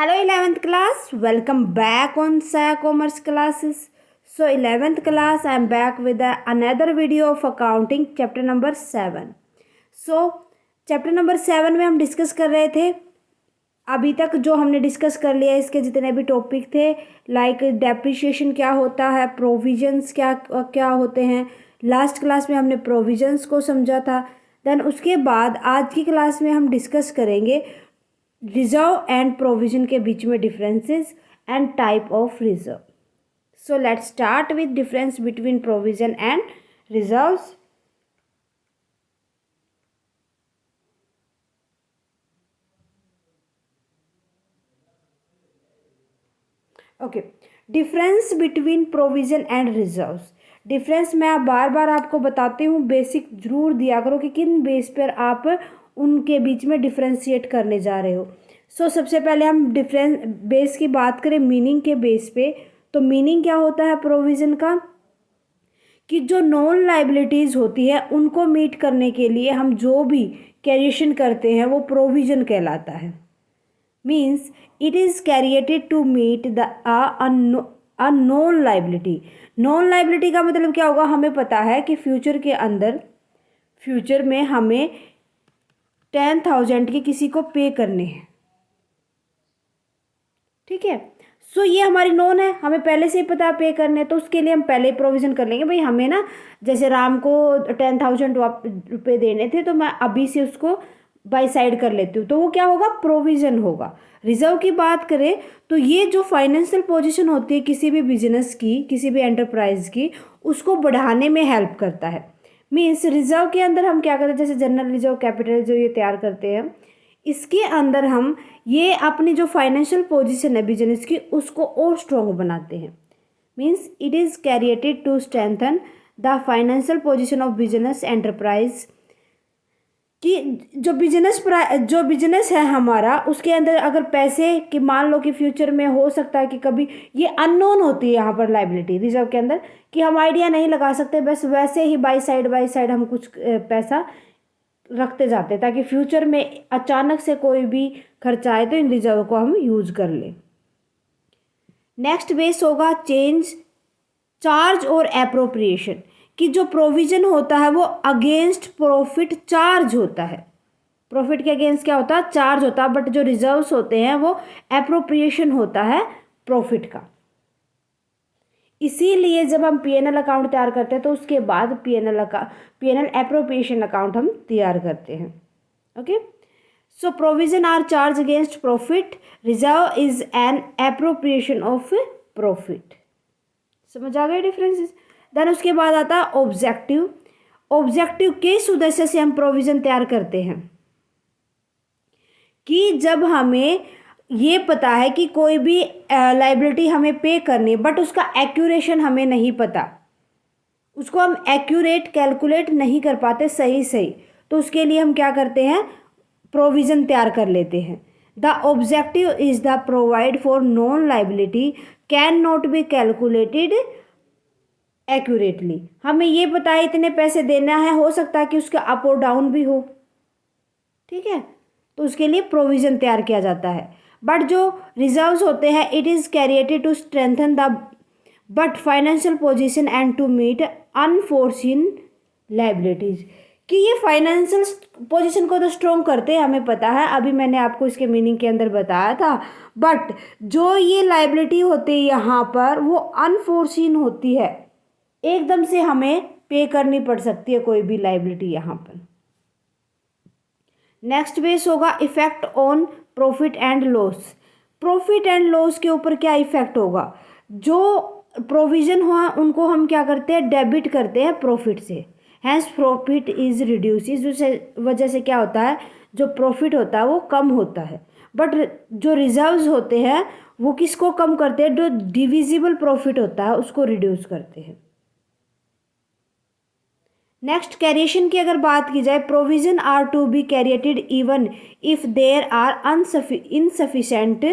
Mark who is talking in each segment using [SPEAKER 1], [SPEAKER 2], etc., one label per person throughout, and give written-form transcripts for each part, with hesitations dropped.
[SPEAKER 1] Hello 11th class, welcome back on Saya Commerce classes. So 11th class, I am back with another video of accounting chapter number 7. So chapter number 7 में हम discuss कर रहे थे अभी तक जो हमने डिस्कस कर लिया इसके जितने भी टॉपिक थे लाइक डेप्रिसिएशन क्या होता है, प्रोविजंस क्या क्या होते हैं। लास्ट क्लास में हमने प्रोविजंस को समझा था। देन उसके बाद आज की क्लास में हम डिस्कस करेंगे रिजर्व एंड प्रोविजन के बीच में differences and type of reserve. So let's start with difference between provision and reserves. Okay, difference between provision and reserves. Difference मैं बार बार आपको बताती हूँ, बेसिक जरूर दिया करो कि किन बेस पर आप उनके बीच में डिफ्रेंशिएट करने जा रहे हो। सो सबसे पहले हम डिफरेंस बेस की बात करें मीनिंग के बेस पे, तो मीनिंग क्या होता है प्रोविज़न का कि जो नॉन लाइबिलिटीज़ होती है उनको मीट करने के लिए हम जो भी कैरिएशन करते हैं वो प्रोविज़न कहलाता है। Means it is created to meet the a non liability. Non liability का मतलब क्या होगा, हमें पता है कि फ्यूचर में हमें 10,000 के किसी को पे करने हैं, ठीक है। सो ये हमारी नॉन है, हमें पहले से ही पता है पे करने, तो उसके लिए हम पहले ही प्रोविज़न कर लेंगे। भाई हमें ना जैसे राम को 10,000 रुपये देने थे तो मैं अभी से उसको बाई साइड कर लेती हूँ, तो वो क्या होगा, प्रोविज़न होगा। रिजर्व की बात करें तो ये जो फाइनेंशियल पोजीशन होती है किसी भी बिजनेस की, किसी भी एंटरप्राइज की, उसको बढ़ाने में हेल्प करता है। मीन्स रिजर्व के अंदर हम क्या करते हैं, जैसे जनरल रिजर्व, कैपिटल जो ये तैयार करते हैं, इसके अंदर हम ये अपनी जो फाइनेंशियल पोजीशन है बिजनेस की उसको और स्ट्रॉन्ग बनाते हैं। Means it is created to strengthen the financial position of business enterprise, कि जो बिजनेस है हमारा उसके अंदर अगर पैसे कि मान लो कि फ्यूचर में हो सकता है कि कभी ये अननोन होती है यहाँ पर लाइबिलिटी रिजर्व के अंदर, कि हम आइडिया नहीं लगा सकते, बस वैसे ही बाई साइड हम कुछ पैसा रखते जाते हैं ताकि फ्यूचर में अचानक से कोई भी खर्चा आए तो इन रिजर्व को हम यूज कर लें। नेक्स्ट बेस होगा चेंज, चार्ज और एप्रोप्रिएशन, कि जो प्रोविजन होता है वो अगेंस्ट प्रॉफिट चार्ज होता है। प्रॉफिट के अगेंस्ट क्या होता है, चार्ज होता है, बट जो रिजर्व्स होते हैं वो एप्रोप्रिएशन होता है प्रॉफिट का। इसीलिए जब हम पीएनएल अकाउंट तैयार करते हैं तो उसके बाद पीएनएल एप्रोप्रिएशन अकाउंट हम तैयार करते हैं। Okay, so provision are charge against profit, reserve is an appropriation of profit. समझ आ गए डिफरेंसेस। देन उसके बाद आता है ऑब्जेक्टिव। ऑब्जेक्टिव किस उद्देश्य से हम प्रोविजन तैयार करते हैं, कि जब हमें ये पता है कि कोई भी लाइबिलिटी हमें पे करनी, बट उसका एक्यूरेशन हमें नहीं पता, उसको हम एक्यूरेट कैलकुलेट नहीं कर पाते सही, तो उसके लिए हम क्या करते हैं, प्रोविज़न तैयार कर लेते हैं। The objective is the provide for non liability can not be calculated accurately. हमें ये पता है इतने पैसे देना है, हो सकता है कि उसका अप और डाउन भी हो, ठीक है, तो उसके लिए प्रोविज़न तैयार किया जाता है। बट जो रिजर्व्स होते हैं it is created to strengthen the but financial position and to meet unforeseen liabilities, कि ये फाइनेंशियल पोजीशन को तो स्ट्रॉन्ग करते हैं, हमें पता है, अभी मैंने आपको इसके मीनिंग के अंदर बताया था। बट जो ये लाइबिलिटी होती है यहाँ पर वो अनफोर्सिन होती है, एकदम से हमें पे करनी पड़ सकती है कोई भी लाइबिलिटी यहाँ पर। नेक्स्ट बेस होगा effect on profit and loss. Profit and loss के ऊपर क्या इफेक्ट होगा, जो प्रोविजन हुआ उनको हम क्या करते हैं, डेबिट करते हैं प्रॉफिट से, हैंस प्रॉफिट इज रिड्यूस। इस वजह से क्या होता है, जो प्रॉफिट होता है वो कम होता है। बट जो रिजर्व्स होते हैं वो किसको कम करते हैं, जो डिविजिबल प्रॉफिट होता है उसको रिड्यूस करते हैं। नेक्स्ट कैरिएशन की अगर बात की जाए, provision are to be created even if there are insufficient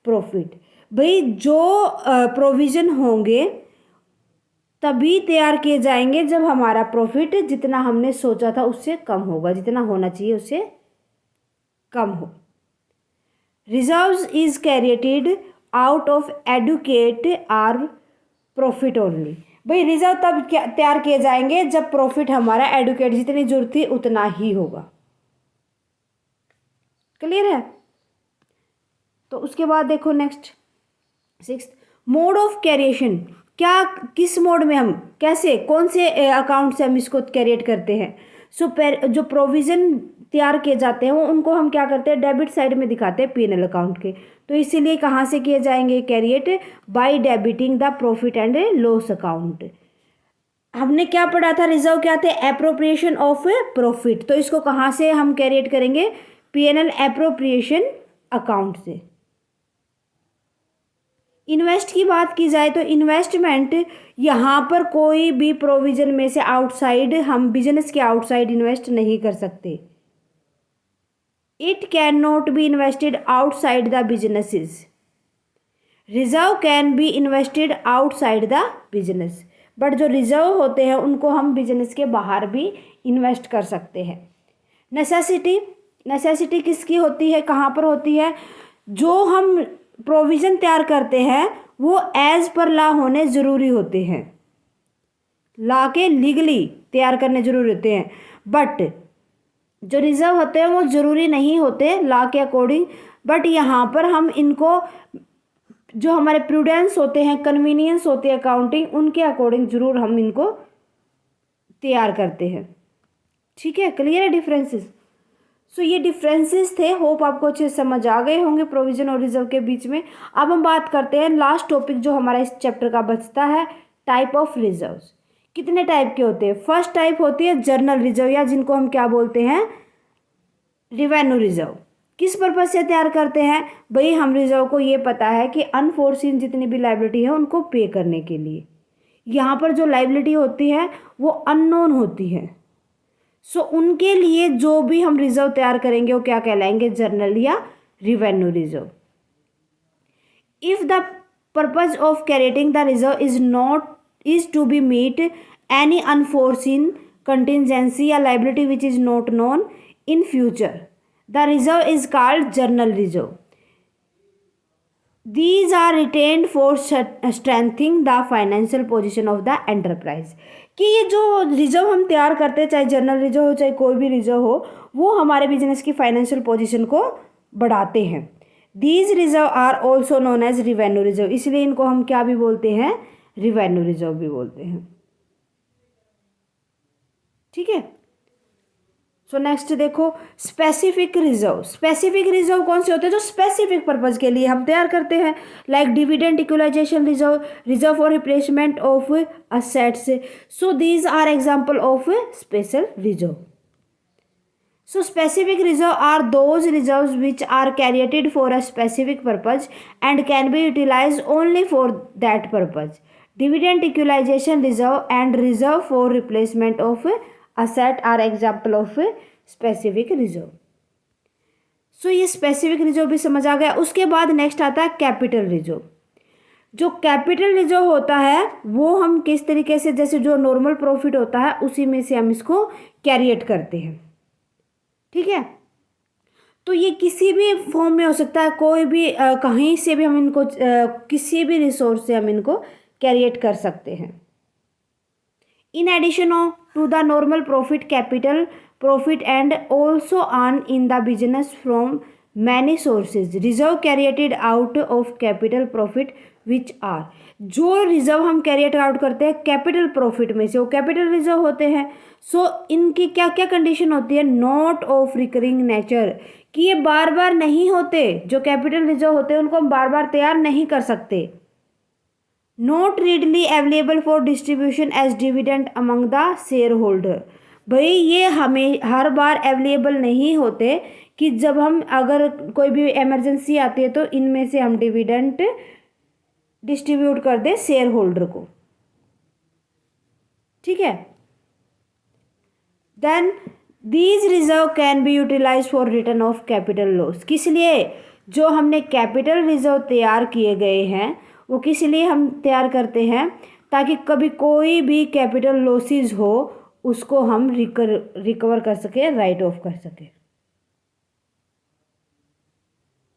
[SPEAKER 1] profit. भाई जो प्रोविजन होंगे तभी तैयार किए जाएंगे जब हमारा प्रॉफिट जितना हमने सोचा था उससे कम होगा, जितना होना चाहिए उससे कम हो। Reserves is created out of adequate are profit only. भाई रिजर्व तब क्या तैयार किए जाएंगे जब प्रॉफिट हमारा एडुकेट जितनी जरूरत थी उतना ही होगा। क्लियर है। तो उसके बाद देखो नेक्स्ट 6 मोड ऑफ कैरिएशन, क्या किस मोड में हम कैसे कौन से अकाउंट से हम इसको कैरिएट करते हैं। सो जो प्रोविज़न तैयार किए जाते हैं वो उनको हम क्या करते हैं डेबिट साइड में दिखाते हैं पीएनएल अकाउंट के। तो इसीलिए कहाँ से किए जाएंगे created by debiting the profit and loss account. हमने क्या पढ़ा था रिजर्व क्या थे एप्रोप्रिएशन ऑफ प्रॉफिट, तो इसको कहाँ से हम कैरिएट करेंगे पीएनएल एप्रोप्रिएशन अकाउंट से। इन्वेस्ट की बात की जाए तो इन्वेस्टमेंट यहाँ पर कोई भी प्रोविजन में से आउटसाइड हम बिजनेस के आउटसाइड इन्वेस्ट नहीं कर सकते। It can not be invested outside the businesses. Reserve can be invested outside the business, but जो रिजर्व होते हैं उनको हम बिजनेस के बाहर भी इन्वेस्ट कर सकते हैं। नेसेसिटी किसकी होती है कहाँ पर होती है, जो हम प्रोविज़न तैयार करते हैं वो एज पर लॉ होने ज़रूरी होते हैं, लॉ के लीगली तैयार करने ज़रूरी होते हैं। बट जो रिजर्व होते हैं वो ज़रूरी नहीं होते लॉ के अकॉर्डिंग, बट यहाँ पर हम इनको जो हमारे प्रूडेंस होते हैं कन्वीनियंस होती है अकाउंटिंग उनके अकॉर्डिंग ज़रूर हम इनको तैयार करते हैं। ठीक है, क्लियर है डिफरेंसेस। सो ये डिफरेंसेस थे, होप आपको अच्छे से समझ आ गए होंगे प्रोविजन और रिजर्व के बीच में। अब हम बात करते हैं लास्ट टॉपिक जो हमारा इस चैप्टर का बचता है, टाइप ऑफ रिजर्व्स। कितने टाइप के होते हैं। फर्स्ट टाइप होती है जर्नल रिजर्व या जिनको हम क्या बोलते हैं रिवेन्यू रिजर्व। किस पर्पज से तैयार करते हैं भाई, हम रिजर्व को ये पता है कि अनफोर्सीन जितनी भी लाइबिलिटी है उनको पे करने के लिए। यहाँ पर जो लाइबिलिटी होती है वो अननोन होती है, सो उनके लिए जो भी हम रिजर्व तैयार करेंगे वो क्या कहलाएंगे जर्नल या revenue reserve. If the purpose of creating the reserve is to be meet any unforeseen contingency या liability which is not known in future, the reserve is called general reserve. These are retained for strengthening the financial position of the enterprise। कि ये जो reserve हम तैयार करते हैं चाहे journal reserve हो चाहे कोई भी रिजर्व हो वो हमारे बिजनेस की फाइनेंशियल पोजीशन को बढ़ाते हैं। These reserve are also known as revenue reserve, इसलिए इनको हम क्या भी बोलते हैं रिवेन्यू रिजर्व भी बोलते हैं। ठीक है। सो नेक्स्ट देखो स्पेसिफिक रिजर्व। स्पेसिफिक रिजर्व कौन से होते हैं जो स्पेसिफिक पर्पज के लिए हम तैयार करते हैं, like dividend equalisation reserve, reserve for replacement of assets. So these are example of special reserve. So specific reserve are those reserves which are created for a specific purpose and can be utilised only for that purpose. Dividend equalisation reserve and reserve for replacement of asset are example of specific reserve. So ये specific reserve भी समझ आ गया। उसके बाद next आता है capital reserve. जो capital reserve होता है वो हम किस तरीके से, जैसे जो नॉर्मल प्रॉफिट होता है उसी में से हम इसको कैरिएट करते हैं। ठीक है, तो ये किसी भी फॉर्म में हो सकता है, कोई भी कहीं से भी हम इनको किसी भी रिसोर्स से हम इनको कैरिएट कर सकते हैं। In addition to the normal profit, capital profit and also earn in the business from many sources, reserve carried out of capital profit which are, जो रिजर्व हम कैरिएट आउट करते हैं कैपिटल प्रॉफिट में से वो कैपिटल रिजर्व होते हैं। सो इनकी क्या क्या कंडीशन होती है, नॉट ऑफ रिकरिंग नेचर, कि ये बार बार नहीं होते। जो कैपिटल रिजर्व होते हैं उनको हम बार बार तैयार नहीं कर सकते। Not readily available for distribution as dividend among the share holder. भाई ये हमें हर बार अवेलेबल नहीं होते कि जब हम अगर कोई भी इमरजेंसी आती है तो इनमें से हम डिविडेंड डिस्ट्रीब्यूट कर दें शेयर होल्डर को। ठीक है, then these reserve can be utilize for return of capital loss. किस लिए, जो हमने कैपिटल रिजर्व तैयार किए गए हैं वो किस लिए हम तैयार करते हैं, ताकि कभी कोई भी कैपिटल लॉसेस हो उसको हम रिकवर कर सके, राइट ऑफ कर सके।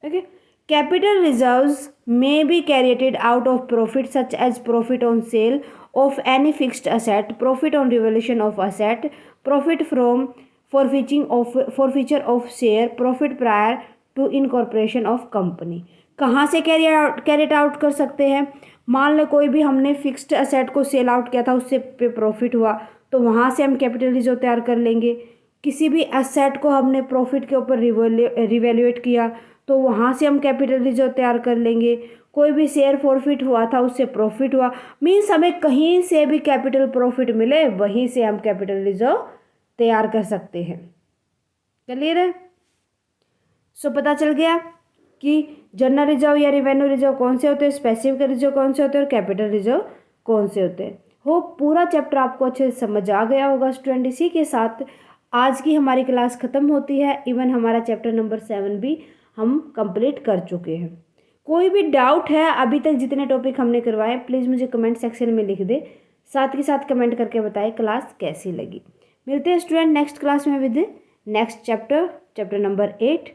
[SPEAKER 1] Okay. Capital reserves may be carried out of profit such as profit on sale of any fixed asset, profit on revaluation of asset, profit from forfeiture of share, profit prior to incorporation of company। कहाँ से कैरिट out कर सकते हैं? मान लो कोई भी हमने fixed asset को सेल आउट किया था, उससे पे प्रॉफिट हुआ तो वहाँ से हम कैपिटल रिजर्व तैयार कर लेंगे। किसी भी असेट को हमने प्रॉफिट के ऊपर रिवैल्यूएट किया तो वहाँ से हम कैपिटल रिजर्व तैयार कर लेंगे। कोई भी शेयर फॉरफिट हुआ था, उससे प्रॉफिट हुआ, मीन्स हमें कहीं से भी कैपिटल प्रॉफिट मिले वहीं से हम कैपिटल रिजर्व तैयार कर सकते हैं। क्लियर है? सो पता चल गया कि जनरल रिजर्व या रेवेन्यू रिजर्व कौन से होते हैं, स्पेसिफिक रिजर्व कौन से होते हैं और कैपिटल रिजर्व कौन से होते हैं। हो पूरा चैप्टर आपको अच्छे से समझ आ गया होगा स्टूडेंट। इसी के साथ आज की हमारी क्लास ख़त्म होती है। इवन हमारा चैप्टर नंबर 7 भी हम कंप्लीट कर चुके हैं। कोई भी डाउट है अभी तक जितने टॉपिक हमने करवाए प्लीज़ मुझे कमेंट सेक्शन में लिख दे, साथ के साथ कमेंट करके बताएं क्लास कैसी लगी। मिलते हैं स्टूडेंट नेक्स्ट क्लास में विद नेक्स्ट चैप्टर नंबर 8।